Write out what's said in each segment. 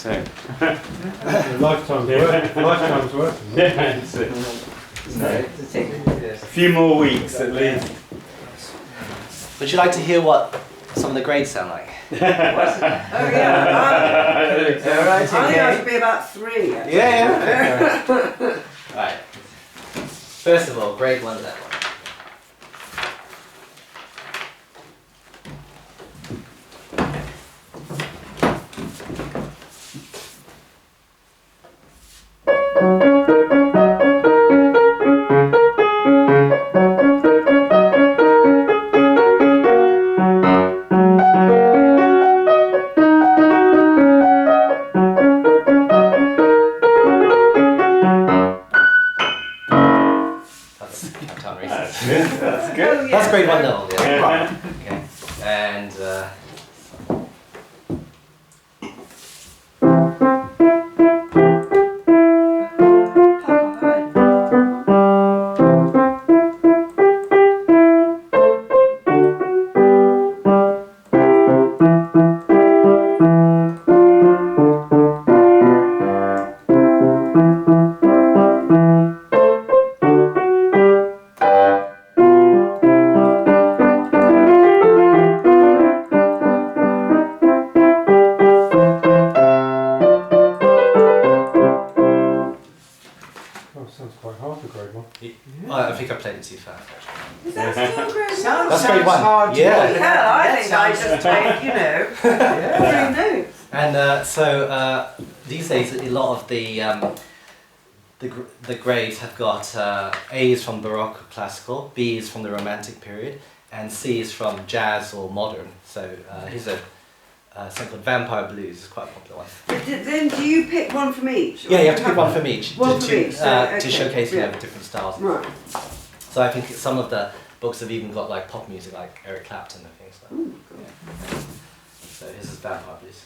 so. Lifetime's work. Lifetime's work. Yeah, it's a few more weeks at least. Would you like to hear what some of the grades sound like? Oh yeah. I think I should be about 3. Actually. Yeah. Right. First of all, grade 1 level. That's good. Oh, yeah. That's grade 1 level, yeah. Right. Okay. And Sounds quite hard for grade 1. I think I played it too fast. Is that still grade 1? That's grade 1. Hard to Yeah. yeah, I think I just played, you know, 3 notes. And so these days, a lot of the grades have got A is from Baroque classical, B is from the Romantic period, and C is from jazz or modern. So here's a something called Vampire Blues. It's quite a popular one. But then do you pick one from each? Yeah, you have to pick one from each One from each, so, okay, to showcase yeah. different styles. Right. So I think some of the books have even got like pop music, like Eric Clapton and things like that. Ooh, cool. Yeah. So this is Vampire Blues.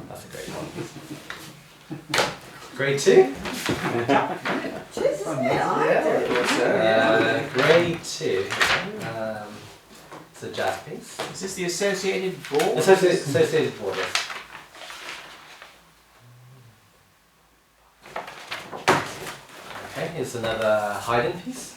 That's a great one. Grade 2? Jesus, yeah, Grade 2. It's a jazz piece. Is this the associated board? Associated board, yes. Okay, here's another Haydn piece.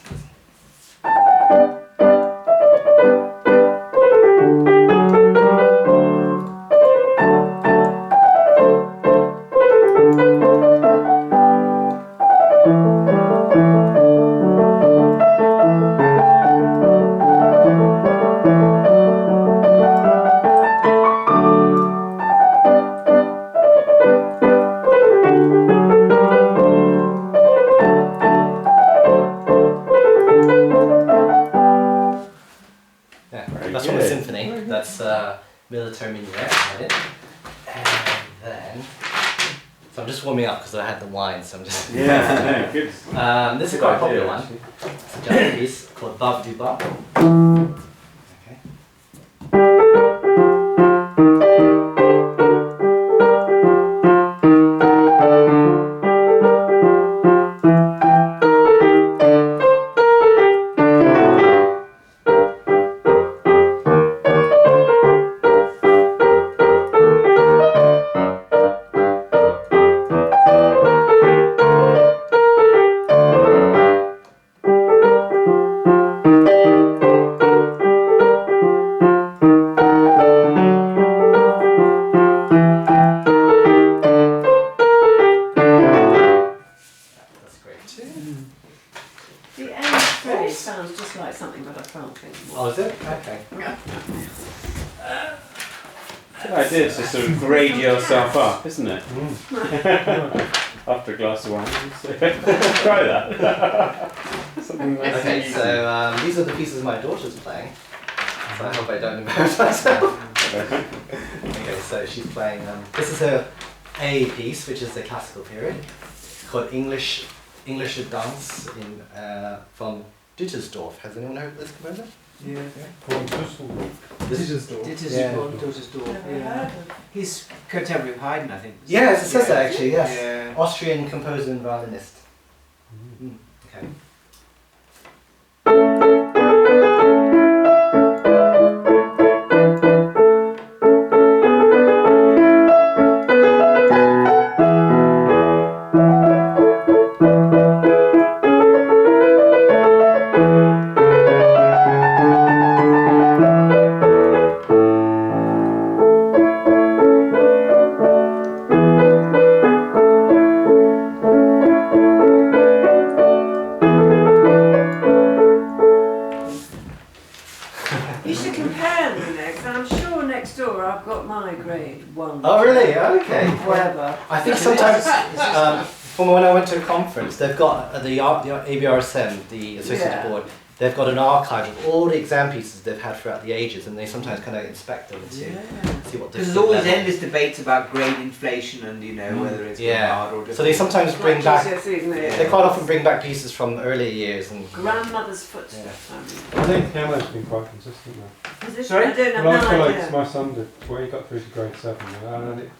That's from the symphony. That's Military Minuet. And then, so I'm just warming up because I had the wine, so I'm just. Yeah, no, good. This is quite a popular one. It's a jazz piece called Bab du Bas. Okay. The end phrase sounds just like something, but I can't think what. Oh, is it? Okay. Good idea to sort of grade yourself up, isn't it? After a glass of wine. So try that. Something nice. Okay, so these are the pieces my daughter's playing. So I hope I don't embarrass myself. Okay, so she's playing, this is her A piece, which is the classical period, called English English dance in from Dittersdorf. Has anyone heard of this composer? Yeah. Paul Düsseldorf. Dittersdorf. Dittersdorf. Never Yeah. heard of. He's contemporary of Haydn, I think. Yes, it says that actually. Yes, Yeah. Austrian composer and violinist. Mm. Okay. You should compare them next. I'm sure next door I've got my grade 1. Oh really? Okay. Whatever. I think sometimes from when I went to a conference, they've got the ABRSM, the Associated Yeah. Board. They've got an archive of all the exam pieces they've had throughout the ages, and they sometimes kind of inspect them and see what. Because there's always endless debates about grade inflation and whether it's Yeah. hard or difficult. So they sometimes bring back. GCSEs, They quite often bring back pieces from earlier years and. Grandmother's footsteps. I think piano's been quite consistent now. Is it? Sorry? I don't have Well, I no feel idea. like my son did, well, he got through to grade 7, and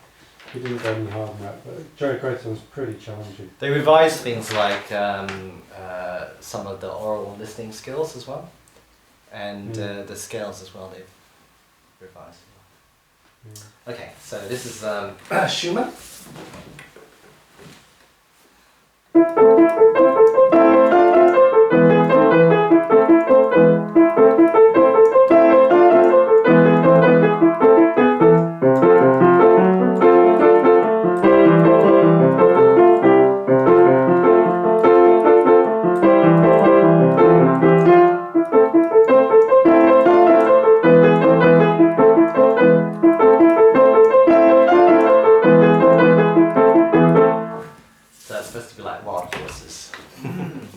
he didn't go any harder than that, but grade 7 was pretty challenging. They revise things like some of the oral listening skills as well, and the scales as well. They've revised. Okay, so this is Schumann. So that's supposed to be like wild horses. And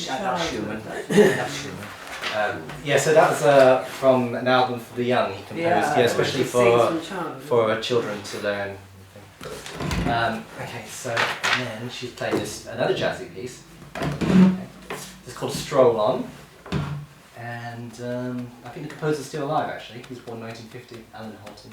I love Schumann. I love Schumann. yeah, so that was from an album for the young he composed, yeah, especially for children to learn. Okay, so then she's played this another jazzy piece. Okay. It's called Stroll On, and I think the composer's still alive actually. He's born 1950, Alan Holton.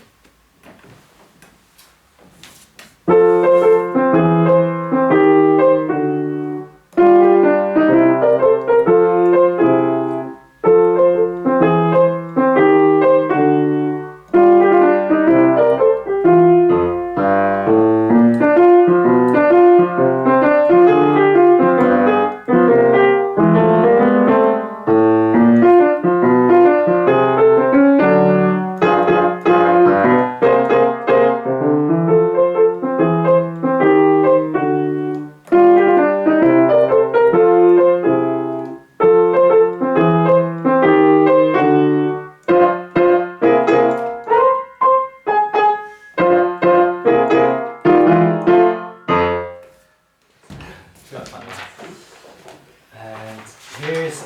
And here's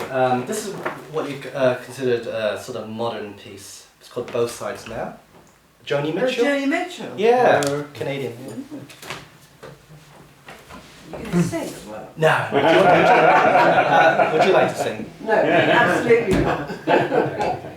this is what you considered a sort of modern piece. It's called Both Sides Now. Joni Mitchell. Joni Mitchell. Yeah, Canadian. Yeah. You can sing as well. No. Would you like to sing? No, absolutely not. Okay.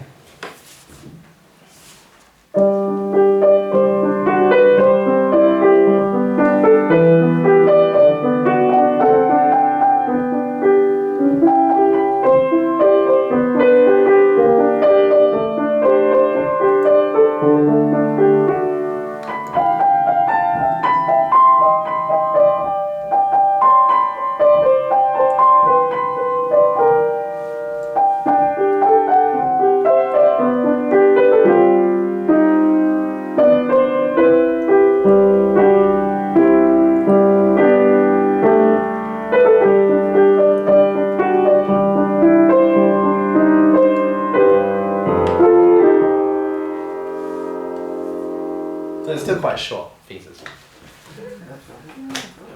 So they're still quite short pieces.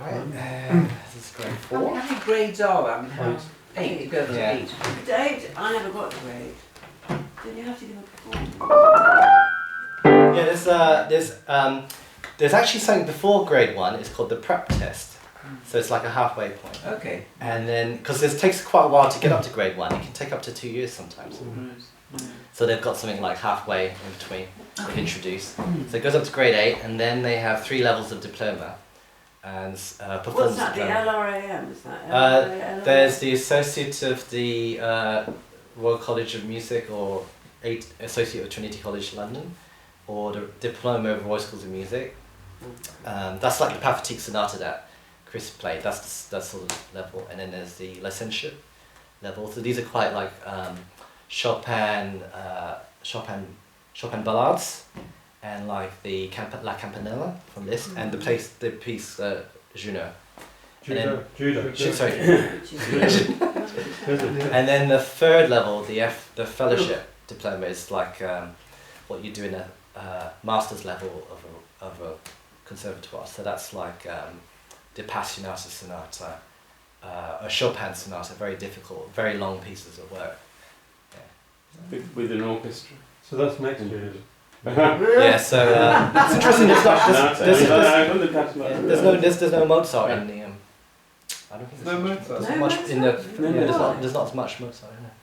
Right, this is grade How 4. many grades are there? I mean, how? 8. It goes to Yeah. 8. Date, I never got the grade. Then you have to give a performance. Yeah, there's There's actually something before grade 1. It's called the prep test. So it's like a halfway point. Okay. And then, because it takes quite a while to get up to grade 1, it can take up to 2 years sometimes. So they've got something like halfway in between, they've introduced. So it goes up to grade 8, and then they have 3 levels of diploma. And performance What's that, the diploma. LRAM, is that? There's the Associate of the Royal College of Music, or Associate of Trinity College London, or the Diploma of Royal Schools of Music. That's like the Pathetique Sonata that Chris played, that's that sort of level. And then there's the licentiate level. So these are quite like Chopin ballades, and like the La Campanella from Liszt, and the piece Juno. Judo. Sorry. And then the third level, the fellowship diploma, is like what you do in a master's level of a conservatoire. So that's like the Passionata Sonata, a Chopin sonata, very difficult, very long pieces of work. Yeah. With an orchestra. So that's next year, is it? Yeah, so it's interesting. There's no Mozart in the. I don't think No there's Mozart. so No much Mozart? in the. No, Yeah, no. there's not as much Mozart in there.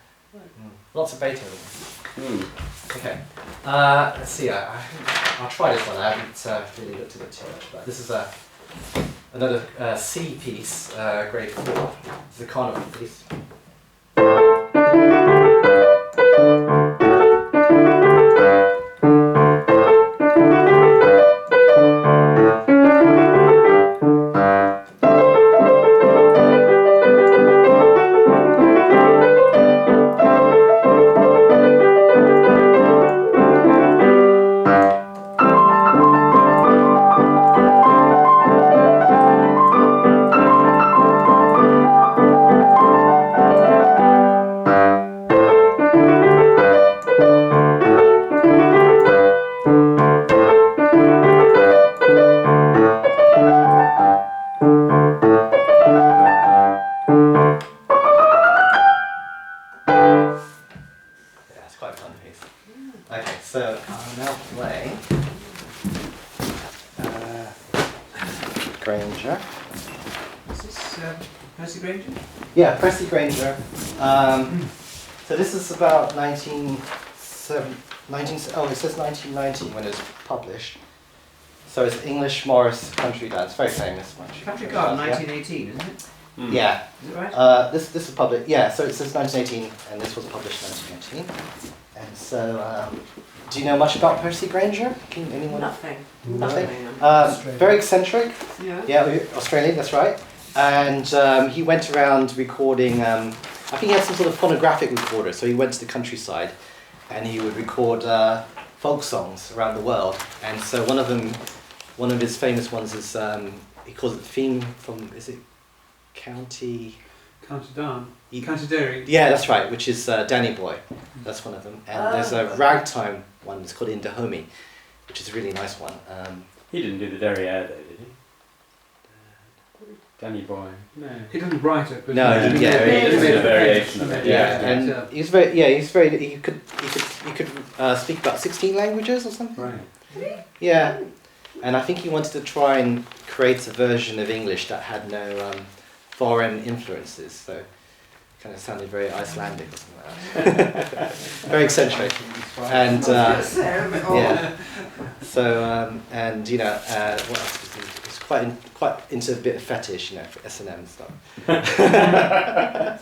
Lots of Beethoven. Okay. Let's see. I'll try this one. I haven't really looked at it too much, but this is another C piece, grade 4. It's a Carnival piece. Okay, so I'll now play Granger. Is this Percy Granger? Yeah, Percy Granger. So this is about 19, it says 1990 when it was published. So it's English Morris country dance, very famous one. Country Garden, 1918, isn't it? Yeah. Is it right? This is published. Yeah, so it says 1918, and this was published 1919. And so, do you know much about Percy Granger? Can anyone? Nothing. Nothing. Australian. Very eccentric. Yeah. Yeah, Australian. That's right. And he went around recording. I think he had some sort of phonographic recorder. So he went to the countryside, and he would record folk songs around the world. And so one of his famous ones is he calls it theme from. Is it County? County Down. County Derry. Yeah, that's right, which is Danny Boy. That's one of them. And there's a ragtime one, it's called In Dahomey, which is a really nice one. He didn't do the Derriere though, did he? Danny Boy. No, he didn't write it. But No, he yeah, he just did a variation of it. Yeah, Yeah. and he could speak about 16 languages or something. Right. Yeah, and I think he wanted to try and create a version of English that had no foreign influences, so kind of sounded very Icelandic or something like that. Very eccentric. And yeah. So and you know what else was he? He was quite into a bit of fetish, you know, for S&M and stuff.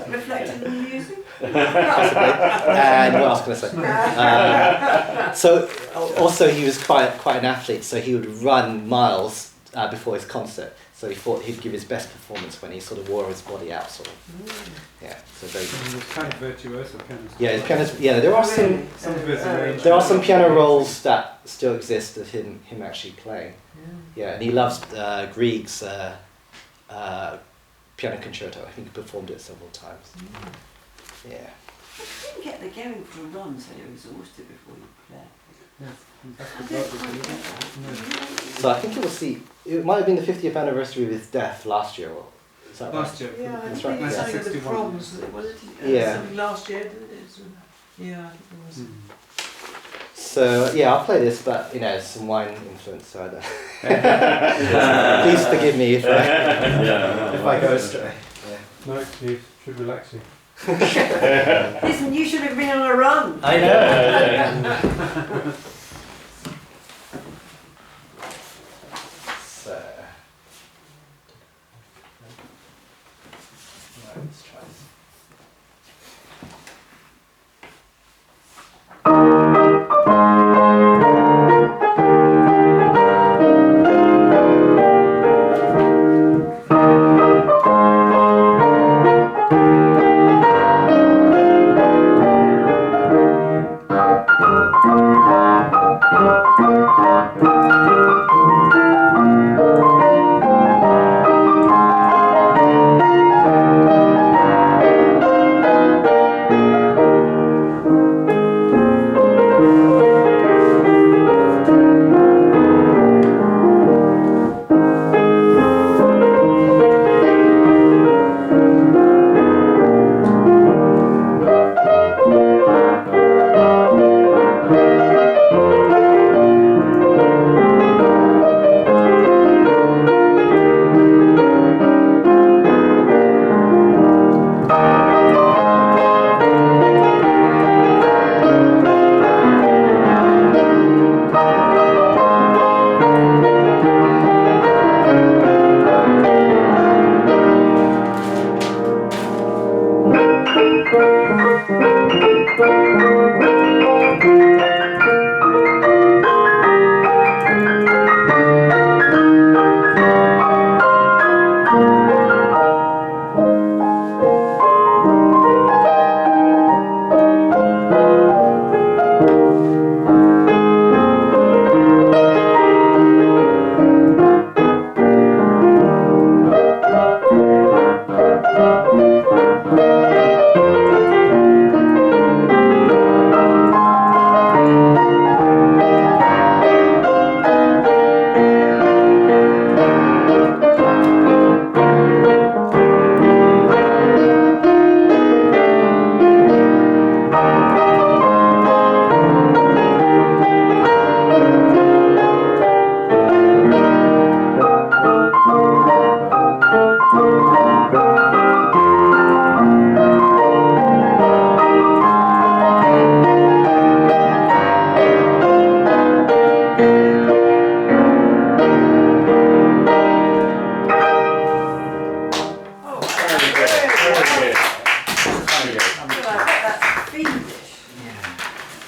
Reflecting the music? Possibly. And what else can I say? So also he was quite an athlete, so he would run miles before his concert. So he thought he'd give his best performance when he sort of wore his body out, sort of. Yeah, so very good. He was kind of virtuoso pianist. Yeah, his pianist. Yeah, there are some. Some of it's arranged. There are some piano rolls that still exist of him actually playing. Yeah, and he loves Grieg's piano concerto. I think he performed it several times. Yeah. I didn't get the going for a run, so you're exhausted before you play. So I think it might have been the 50th anniversary of his death last year. Or is that right? Last year. Yeah, I That's think right, something yeah. of the 61. proms, was it? Yeah. Something last year, didn't it? Yeah, I think it was. So yeah, I'll play this, but you know, some wine influence, so I don't. Please forgive me if I go astray. No excuse, should relax you. Listen, you should have been on a run. I know. So, let's try this.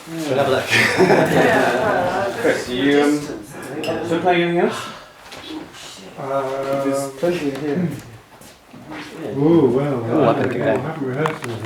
We'll have a look. Chris, are you still playing anything else? There's plenty in here. Ooh, well, Ooh, I think I haven't rehearsed anything.